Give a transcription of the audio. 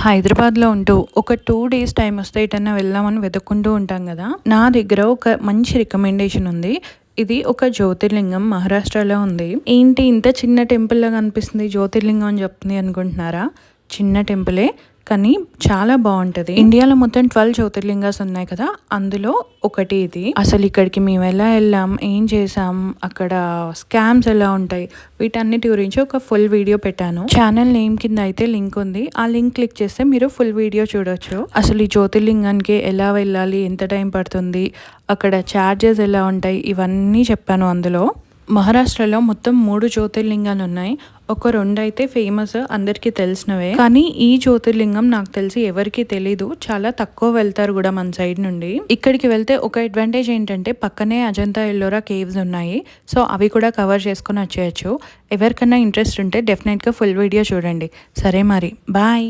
హైదరాబాద్లో ఉంటూ ఒక 2 డేస్ టైం వస్తే ఎటన్నా వెళ్దామని వెతుక్కుంటూ ఉంటాం కదా. నా దగ్గర ఒక మంచి రికమెండేషన్ ఉంది. ఇది ఒక జ్యోతిర్లింగం మహారాష్ట్రలో ఉంది. ఏంటి ఇంత చిన్న టెంపుల్ లాగా అనిపిస్తుంది, జ్యోతిర్లింగం అని చెప్తుంది అనుకుంటున్నారా? చిన్న టెంపులే కానీ చాలా బాగుంటది. ఇండియాలో మొత్తం 12 జ్యోతిర్లింగాస్ ఉన్నాయి కదా, అందులో ఒకటి ఇది. అసలు ఇక్కడికి మేము ఎలా వెళ్ళాం, ఏం చేసాం, అక్కడ స్కామ్స్ ఎలా ఉంటాయి, వీటన్నిటి గురించి ఒక ఫుల్ వీడియో పెట్టాను. ఛానల్ నేమ్ కింద అయితే లింక్ ఉంది, ఆ లింక్ క్లిక్ చేస్తే మీరు ఫుల్ వీడియో చూడొచ్చు. అసలు ఈ జ్యోతిర్లింగానికి ఎలా వెళ్ళాలి, ఎంత టైం పడుతుంది, అక్కడ ఛార్జెస్ ఎలా ఉంటాయి, ఇవన్నీ చెప్పాను అందులో. మహారాష్ట్రలో మొత్తం 3 జ్యోతిర్లింగాలు ఉన్నాయి. ఒక 2 అయితే ఫేమస్, అందరికీ తెలిసినవే. కానీ ఈ జ్యోతిర్లింగం నాకు తెలిసి ఎవరికి తెలీదు, చాలా తక్కువ వెళ్తారు కూడా మన సైడ్ నుండి. ఇక్కడికి వెళ్తే ఒక అడ్వాంటేజ్ ఏంటంటే పక్కనే అజంతా ఎల్లోరా కేవ్స్ ఉన్నాయి, సో అవి కూడా కవర్ చేసుకొని వచ్చేయచ్చు. ఎవరికన్నా ఇంట్రెస్ట్ ఉంటే డెఫినెట్గా ఫుల్ వీడియో చూడండి. సరే మరి, బాయ్.